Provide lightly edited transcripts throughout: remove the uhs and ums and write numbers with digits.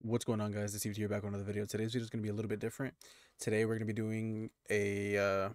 What's going on, guys? It's Steve here back on another video. Today's video is going to be a little bit different. Today we're going to be doing a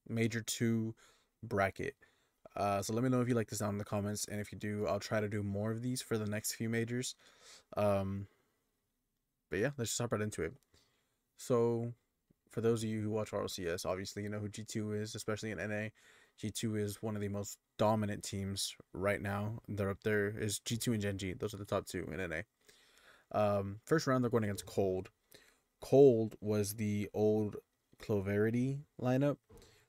Major 2 bracket. So let me know if you like this down in the comments, and if you do, I'll try to do more of these for the next few majors. Um, but yeah, let's just hop right into it. So for those of you who watch RLCS, obviously you know who G2 is, especially in NA. G2 is one of the most dominant teams right now. They're up there is G2 and Gen G. Those are the top two in NA. First round they're going against Cold. Cold was the old Cloverity lineup,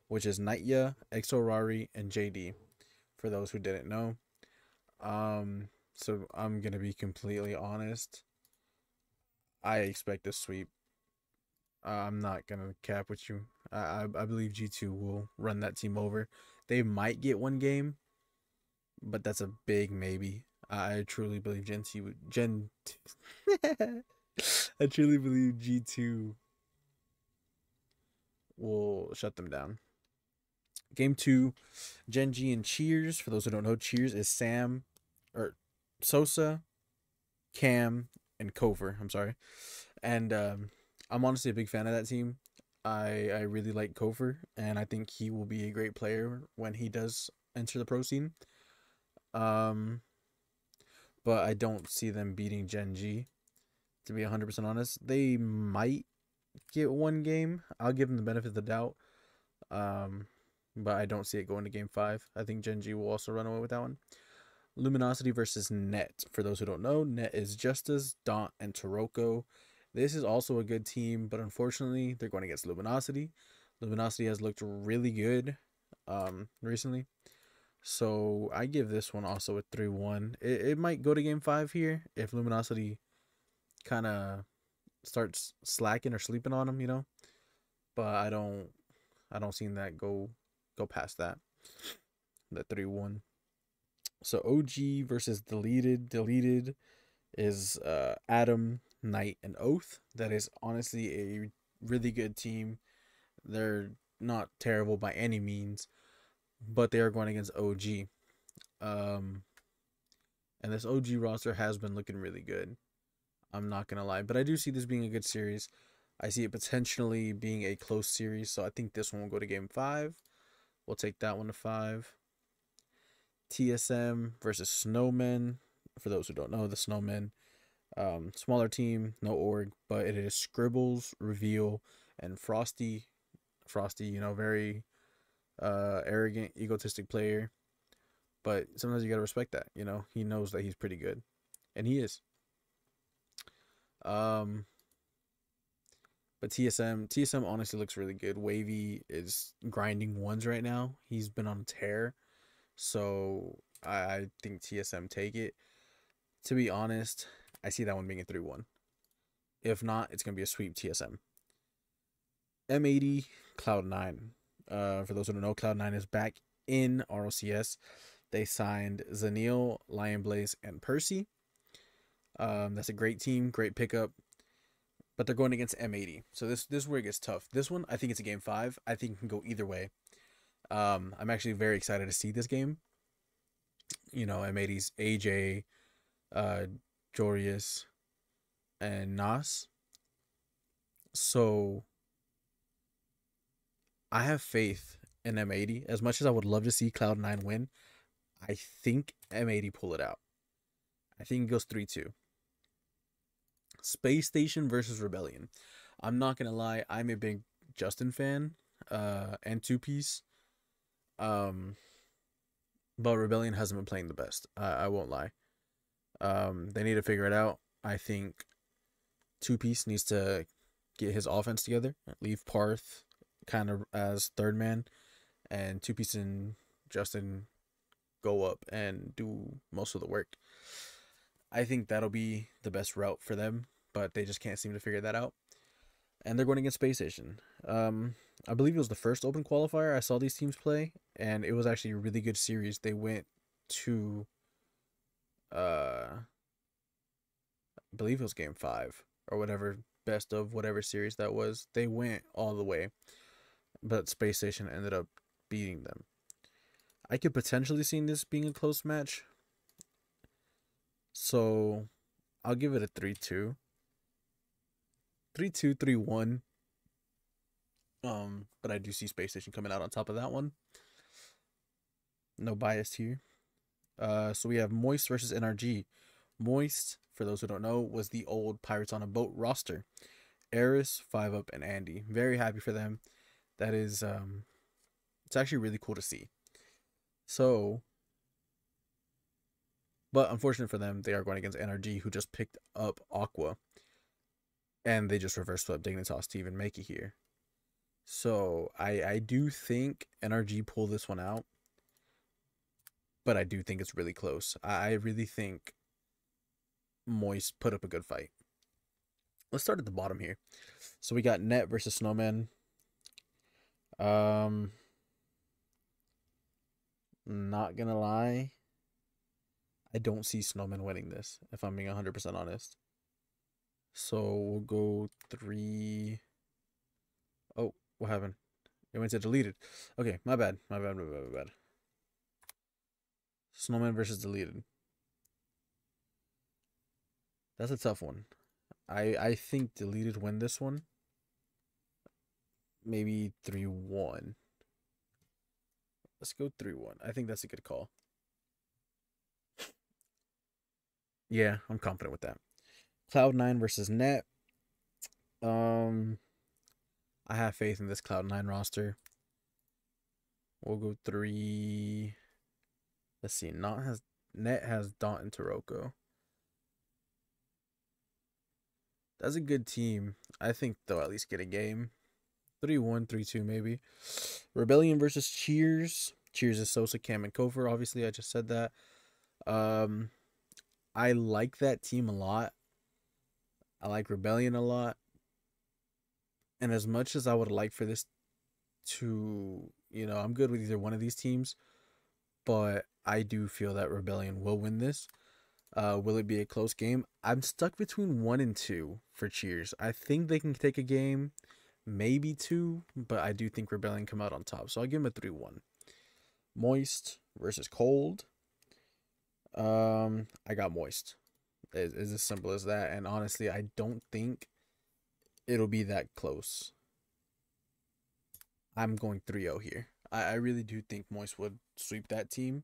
which is Nightya, Exorari, and JD. For those who didn't know, so I'm gonna be completely honest. I expect a sweep. I'm not gonna cap with you. I believe G2 will run that team over. They might get one game, but that's a big maybe. I truly believe I truly believe G2 will shut them down. Game two, Genji and Cheers. For those who don't know, Cheers is Sam or Sosa, Cam, and Cover. I'm sorry. And I'm honestly a big fan of that team. I really like Cover, and I think he will be a great player when he does enter the pro scene. Um, but I don't see them beating Genji. To be 100% honest, they might get one game. I'll give them the benefit of the doubt. Um, but I don't see it going to game five. I think Genji will also run away with that one. Luminosity versus Net. For those who don't know, Net is Justus, Daunt, and Taroko. This is also a good team, but unfortunately, they're going against Luminosity. Luminosity has looked really good recently. So I give this one also a 3-1. It might go to game five here if Luminosity kind of starts slacking or sleeping on them, But I don't see that go past that. The 3-1. So OG versus deleted. Deleted is Adam, Knight, and Oath. That is honestly a really good team. They're not terrible by any means, but they are going against OG. Um, and this OG roster has been looking really good. I'm not gonna lie, but I do see this being a good series. I see it potentially being a close series, so I think this one will go to game five. We'll take that one to five. TSM versus Snowmen. For those who don't know, the Snowmen, smaller team, no org, but it is Scribbles, Reveal, and Frosty. Frosty, very arrogant, egotistic player, but sometimes you gotta respect that. He knows that he's pretty good, and he is. Um, but TSM honestly looks really good. Wavy is grinding ones right now. He's been on a tear. So I think TSM take it. To be honest, I see that one being a 3-1. If not, it's gonna be a sweep TSM. M80 Cloud9. For those who don't know, Cloud9 is back in RLCS. They signed Zanil, Lion Blaze, and Percy. That's a great team, great pickup. But they're going against M80. So this is where it gets tough. This one, I think it's a game five. I think it can go either way. I'm actually very excited to see this game. M80's AJ, uh, Jorius, and Nas. So I have faith in M80. As much as I would love to see Cloud9 win, I think M80 pull it out. I think it goes 3-2. Space Station versus Rebellion. I'm not gonna lie, I'm a big Justin fan, and Two Piece. Um, but Rebellion hasn't been playing the best. I won't lie. They need to figure it out. I think Two Piece needs to get his offense together. Leave Parth kind of as third man, and Two Piece and Justin go up and do most of the work. I think that'll be the best route for them, but they just can't seem to figure that out. And they're going against Space Station. I believe it was the first open qualifier I saw these teams play, and it was actually a really good series. They went to, I believe it was game five or whatever, best of whatever series that was. They went all the way, but Space Station ended up beating them. I could potentially see this being a close match, so I'll give it a 3-2. 3-2, 3-1. But I do see Space Station coming out on top of that one. No bias here. So we have Moist versus NRG. Moist, for those who don't know, was the old Pirates on a Boat roster. Eris, 5-Up, and Andy. Very happy for them. That is, it's actually really cool to see. So, but unfortunate for them, they are going against NRG, who just picked up Aqua. And they just reverse flip Dignitas to even make it here. So, I do think NRG pull this one out. But I do think it's really close. I really think Moist put up a good fight. Let's start at the bottom here. So we got Net versus Snowman. Not gonna lie, I don't see Snowman winning this, if I'm being 100% honest. So we'll go 3. Oh, what happened? It went to deleted. Okay, my bad. My bad. Snowman versus deleted. That's a tough one. I think deleted win this one. Maybe 3-1. Let's go 3-1. I think that's a good call. Yeah, I'm confident with that. Cloud9 versus Net. I have faith in this Cloud9 roster. We'll go 3. Let's see. Net has Daunt and Taroko. That's a good team. I think they'll at least get a game. 3-1, 3-2 maybe. Rebellion versus Cheers. Cheers is Sosa, Cam, and Kofor. Obviously, I just said that. I like that team a lot. I like Rebellion a lot. And as much as I would like for this to, I'm good with either one of these teams. But I do feel that Rebellion will win this. Will it be a close game? I'm stuck between 1 and 2 for Cheers. I think they can take a game, maybe 2, but I do think Rebellion come out on top. So I'll give them a 3-1. Moist versus Cold. I got Moist. It's as simple as that. And honestly, I don't think it'll be that close. I'm going 3-0 here. I really do think Moist would sweep that team.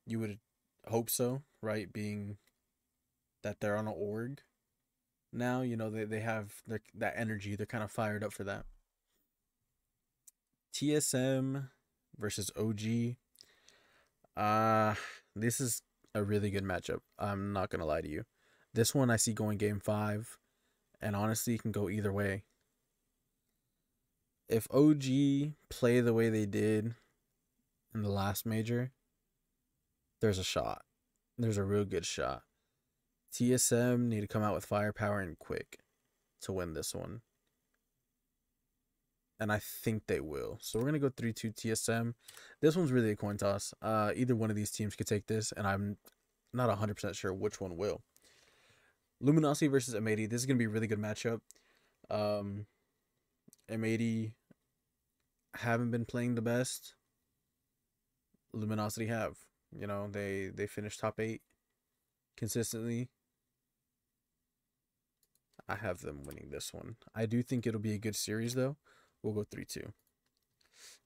You would hope so, right? Being that they're on an org now, they have that energy. They're kind of fired up for that. TSM versus OG. This is a really good matchup. I'm not gonna lie to you. This one I see going game 5, and honestly, it can go either way. If OG play the way they did in the last major, there's a shot. There's a real good shot. TSM need to come out with firepower and quick to win this one. And I think they will. So we're going to go 3-2 TSM. This one's really a coin toss. Either one of these teams could take this, and I'm not 100% sure which one will. Luminosity versus M80. This is going to be a really good matchup. M80 haven't been playing the best. Luminosity have. They finished top 8 consistently. I have them winning this one. I do think it'll be a good series, though. We'll go 3-2.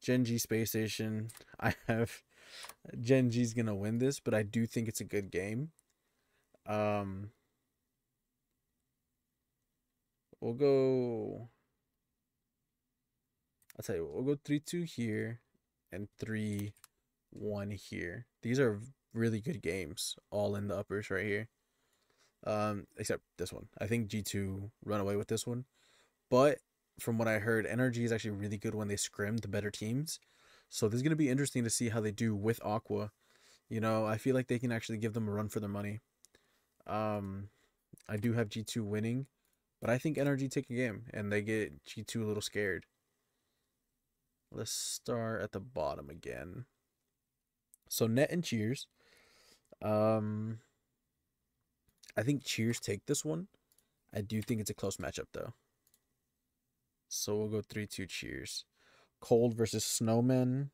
Gen G Space Station. I have Gen G's going to win this, but I do think it's a good game. We'll go... I'll tell you what. We'll go 3-2 here and 3-1 here. These are really good games. All in the uppers right here. Except this one. I think G2 run away with this one. But from what I heard, NRG is actually really good when they scrim the better teams. So this is going to be interesting to see how they do with Aqua. I feel like they can actually give them a run for their money. I do have G2 winning, but I think NRG take a game and they get G2 a little scared. Let's start at the bottom again. So Net and Cheers. I think Cheers take this one. I do think it's a close matchup though. So we'll go 3-2 Cheers. Cold versus Snowman.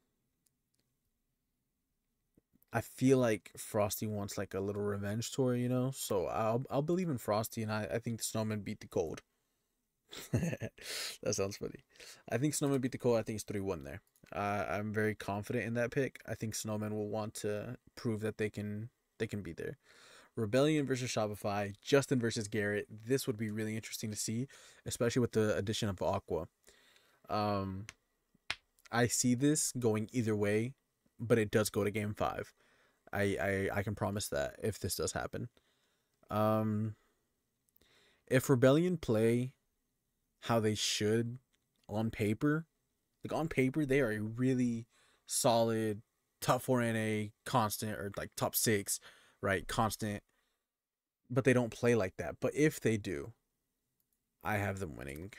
I feel like Frosty wants like a little revenge tour, So I'll believe in Frosty, and I think the Snowman beat the Cold. That sounds funny. I think Snowman beat the Cold. I think it's 3-1 there. I'm very confident in that pick. I think Snowman will want to prove that they can be there. Rebellion versus Shopify, Justin versus Garrett. This would be really interesting to see, especially with the addition of Aqua. Um, I see this going either way, but it does go to game five. I can promise that if this does happen. Um, if Rebellion play how they should on paper, like on paper, they are a really solid top four NA constant or like top six, right? Constant, but they don't play like that. But if they do, I have them winning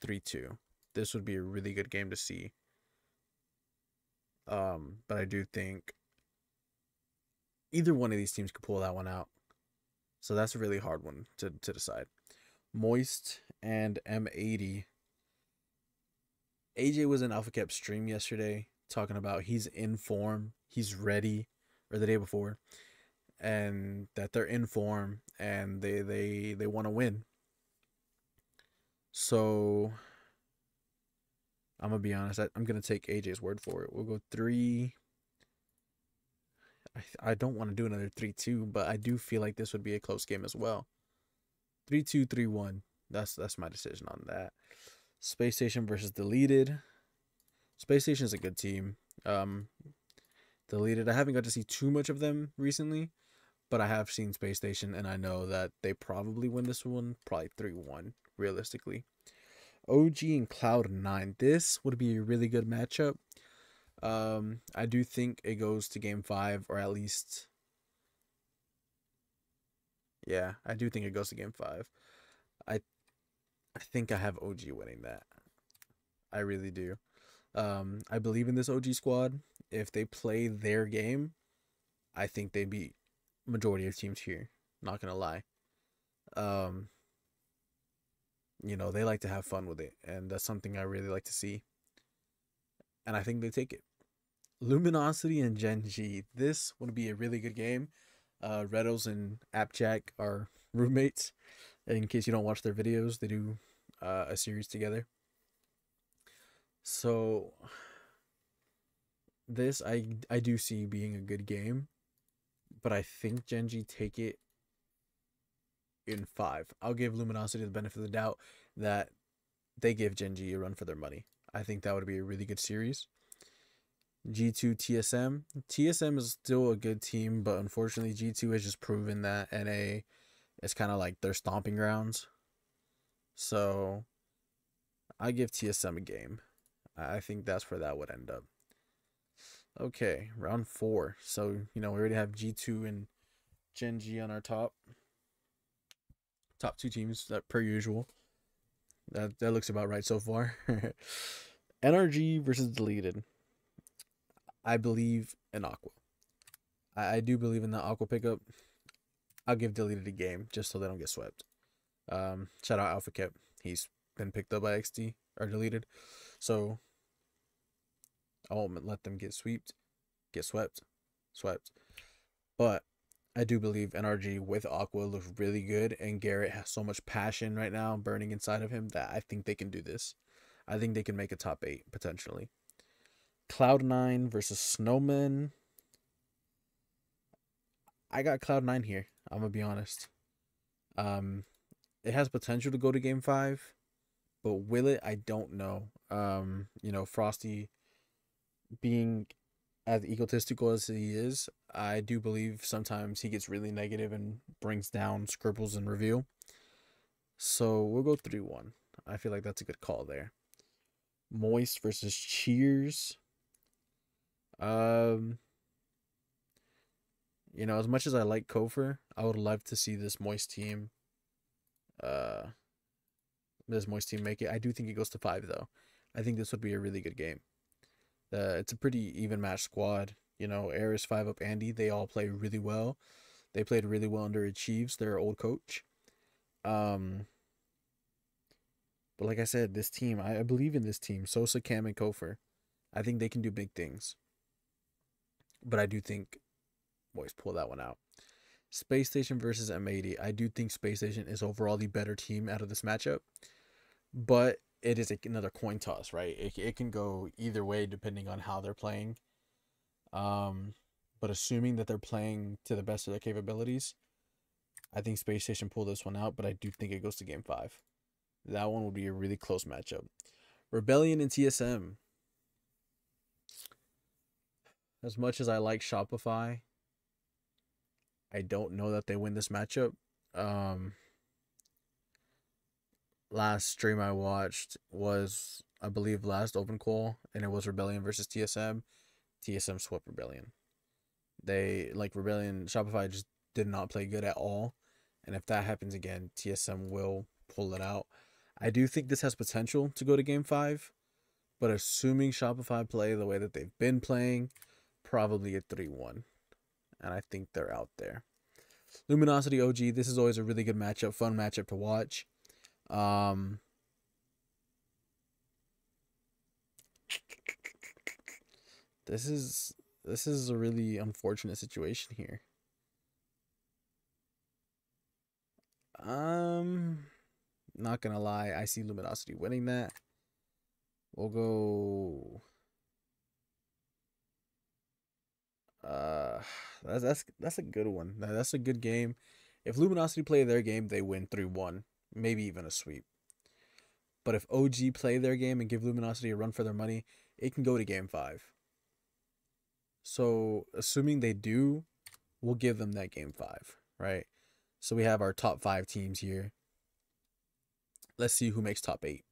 3-2. This would be a really good game to see. But I do think either one of these teams could pull that one out. So that's a really hard one to decide. Moist and M80. AJ was in Alpha Cap stream yesterday talking about he's in form, he's ready, or the day before, and that they're in form and they want to win. So I'm gonna be honest. I'm gonna take AJ's word for it. We'll go 3. I don't want to do another 3-2, but I do feel like this would be a close game as well. 3-2, 3-1. That's my decision on that. Space Station versus Deleted. Space Station is a good team. Deleted, I haven't got to see too much of them recently, but I have seen Space Station, and I know that they probably win this one, probably 3-1, realistically. OG and Cloud9. This would be a really good matchup. I do think it goes to game 5, or at least, yeah, I do think it goes to game 5. I I think I have OG winning that. I really do. I believe in this OG squad. If they play their game, I think they beat majority of teams here. Not gonna lie. Um, they like to have fun with it, and that's something I really like to see. And I think they take it. Luminosity and Gen G. This would be a really good game. Redos and Appjack are roommates. In case you don't watch their videos, they do a series together. So this I do see being a good game, but I think Gen G take it in 5. I'll give Luminosity the benefit of the doubt that they give Gen G a run for their money. I think that would be a really good series. G2 TSM. TSM is still a good team, but unfortunately G2 has just proven that NA is kind of like their stomping grounds. So I give TSM a game. I think that's where that would end up. Okay, round 4. So, we already have G2 and Gen G on our top 2 teams, that per usual. That looks about right so far. NRG versus Deleted. I believe in Aqua. I do believe in the Aqua pickup. I'll give Deleted a game just so they don't get swept. Shout out Alpha Cap. He's been picked up by XD or Deleted. So I won't let them get swept. But I do believe NRG with Aqua looks really good, and Garrett has so much passion right now burning inside of him that I think they can do this. I think they can make a top 8 potentially. Cloud9 versus Snowman. I got Cloud9 here. I'm gonna be honest. It has potential to go to game 5, but will it? I don't know. Frosty being as egotistical as he is, I do believe sometimes he gets really negative and brings down Scribbles and Reveal. So we'll go 3-1. I feel like that's a good call there. Moist versus Cheers. As much as I like Kofor, I would love to see this Moist team make it. I do think it goes to 5 though. I think this would be a really good game. It's a pretty even match squad. Aris 5-up Andy, they all play really well. They played really well under Achieves, their old coach. But like I said, this team, I believe in this team. Sosa, Cam, and Kofor. I think they can do big things. But I do think boys pull that one out. Space Station versus M80. I do think Space Station is overall the better team out of this matchup. but it is another coin toss, right? It can go either way depending on how they're playing. Um, but assuming that they're playing to the best of their capabilities, I think Space Station pulled this one out, but I do think it goes to game 5. That one would be a really close matchup. Rebellion and TSM. As much as I like Shopify, I don't know that they win this matchup. Um, Last stream I watched was, I believe, last open call, and it was Rebellion versus TSM. TSM swept Rebellion. They, like, Rebellion, Shopify just did not play good at all. And if that happens again, TSM will pull it out. I do think this has potential to go to game 5, but assuming Shopify play the way that they've been playing, probably a 3-1. And I think they're out there. Luminosity OG, this is always a really good matchup, fun matchup to watch. This is a really unfortunate situation here. Not gonna lie, I see Luminosity winning that. We'll go. That's a good one. That's a good game. If Luminosity play their game, they win 3-1, maybe even a sweep. But if OG play their game and give Luminosity a run for their money, it can go to game 5. So assuming they do, we'll give them that game 5, right? So we have our top 5 teams here. Let's see who makes top 8.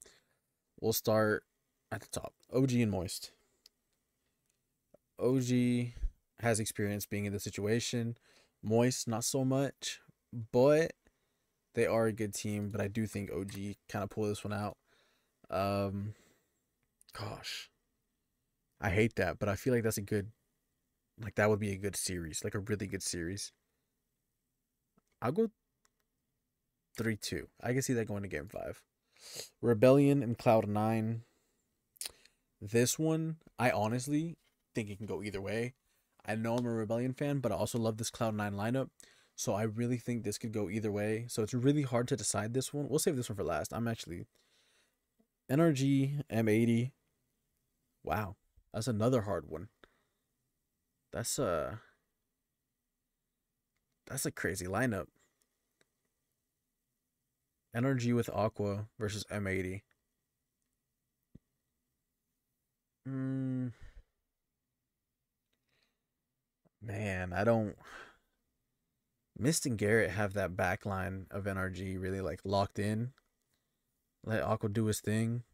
We'll start at the top. OG and Moist. OG has experience being in the situation. Moist, not so much, but they are a good team. But I do think OG kind of pull this one out. Gosh, I hate that, but I feel like that's a good, like, that would be a good series, like a really good series. I'll go 3-2. I can see that going to game 5. Rebellion and Cloud9. This one, I honestly think it can go either way. I know I'm a Rebellion fan, but I also love this Cloud9 lineup. So I really think this could go either way. So it's really hard to decide this one. We'll save this one for last. I'm actually NRG M80. Wow. That's another hard one. That's a crazy lineup. NRG with Aqua versus M80. Man, I don't. Mist and Garrett have that back line of NRG really, like, locked in. Let Aqua do his thing.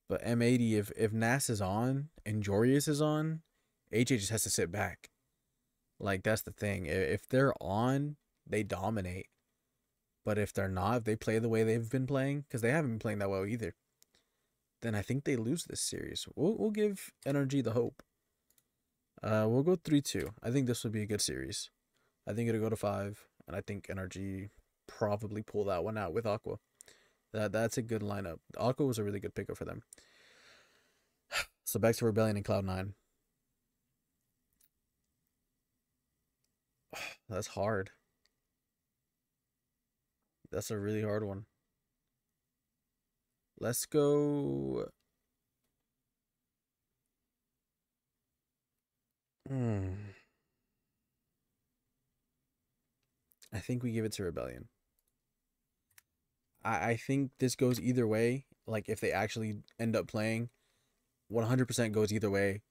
But M80, if Nas is on and Jorius is on, AJ just has to sit back. Like, that's the thing. If they're on, they dominate. But if they're not, if they play the way they've been playing, because they haven't been playing that well either, then I think they lose this series. We'll give NRG the hope. We'll go 3-2. I think this would be a good series. I think it'll go to 5, and I think NRG probably pull that one out with Aqua. That's a good lineup. Aqua was a really good pickup for them. So back to Rebellion and Cloud9. That's hard. That's a really hard one. Let's go. I think we give it to Rebellion. I think this goes either way. Like, if they actually end up playing, 100% goes either way.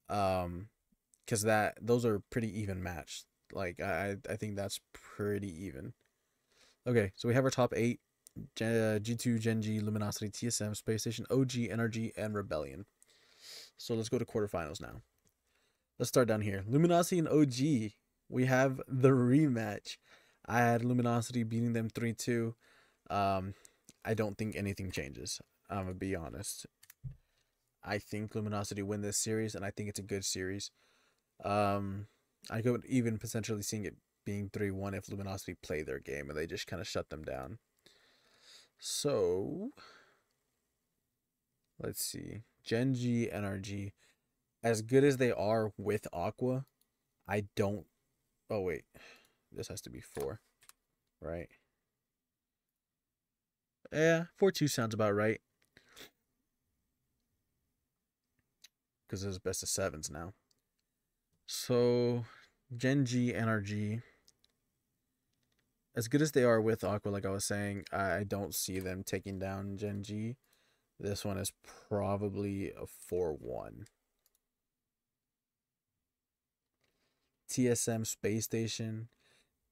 Because those are pretty even matched. Like, I think that's pretty even. Okay, so we have our top 8. G2, Gen G, Luminosity, TSM, Space Station, OG, NRG, and Rebellion. So let's go to quarterfinals now. Let's start down here. Luminosity and OG. We have the rematch. I had Luminosity beating them 3-2. I don't think anything changes. I'm gonna be honest. I think Luminosity win this series, and I think it's a good series. I could even potentially seeing it being 3-1 if Luminosity play their game and they just kind of shut them down. So let's see. Gen G, NRG. As good as they are with Aqua, I don't. Oh, wait. This has to be 4, right? Yeah, 4-2 sounds about right. Because it's best of sevens now. So, Gen G, NRG, as good as they are with Aqua, like I was saying, I don't see them taking down Gen G. This one is probably a 4-1. TSM Space Station.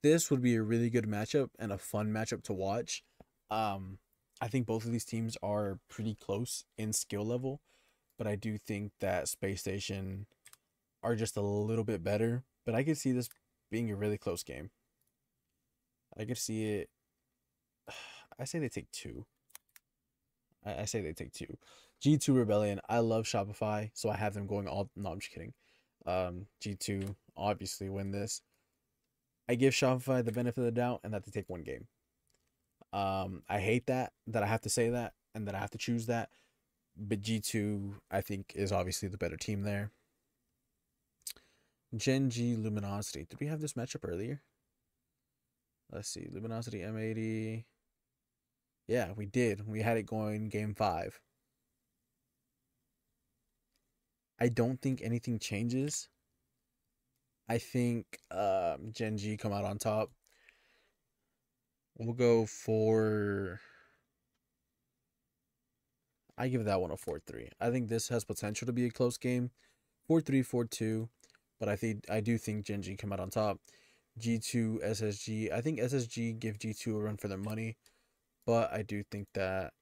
This would be a really good matchup and a fun matchup to watch. Um, I think both of these teams are pretty close in skill level, but I do think that Space Station are just a little bit better. But I could see this being a really close game. I could see it. I say they take two. I say they take two. G2 Rebellion. I love Shopify, so I have them going all. No, I'm just kidding. G2 obviously win this. I give Shopify the benefit of the doubt and that they take one game. I hate that I have to say that and that I have to choose that. But G2, I think, is obviously the better team there. Gen G Luminosity. Did we have this matchup earlier? Let's see. Luminosity M80. Yeah, we did. We had it going game 5. I don't think anything changes. I think Gen G come out on top. We'll go for. I give that one a 4-3. I think this has potential to be a close game. 4-3, 4-2. But I do think Gen G come out on top. G2, SSG. I think SSG give G2 a run for their money. But I do think that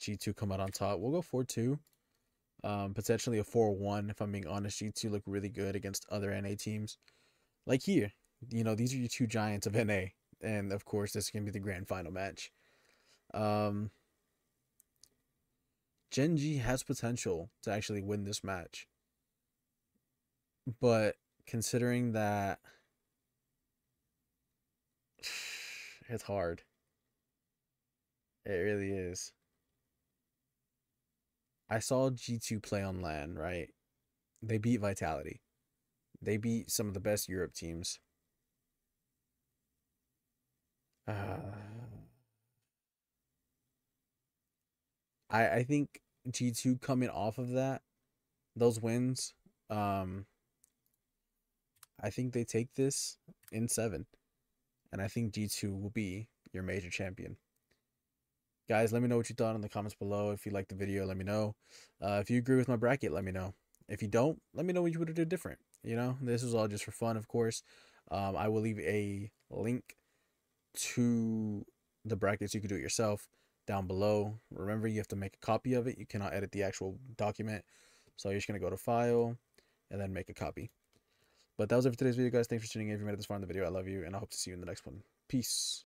G2 come out on top. We'll go 4-2. Potentially a 4-1 if I'm being honest. G2 look really good against other NA teams. Like here, these are your two giants of NA. And of course, this is going to be the grand final match. Gen G has potential to actually win this match. But considering that it's hard. It really is. I saw G2 play on LAN, right? They beat Vitality. They beat some of the best Europe teams. Uh, I think G2 coming off of those wins, um, I think they take this in 7. And I think G2 will be your major champion. Guys, let me know what you thought in the comments below. If you liked the video, let me know. If you agree with my bracket, let me know. If you don't, let me know what you would have done different. This was all just for fun, of course. I will leave a link to the brackets. You can do it yourself down below. Remember, you have to make a copy of it. You cannot edit the actual document. So you're just going to go to File and then make a copy. But that was it for today's video, guys. Thanks for tuning in. If you made it this far in the video, I love you, and I hope to see you in the next one. Peace.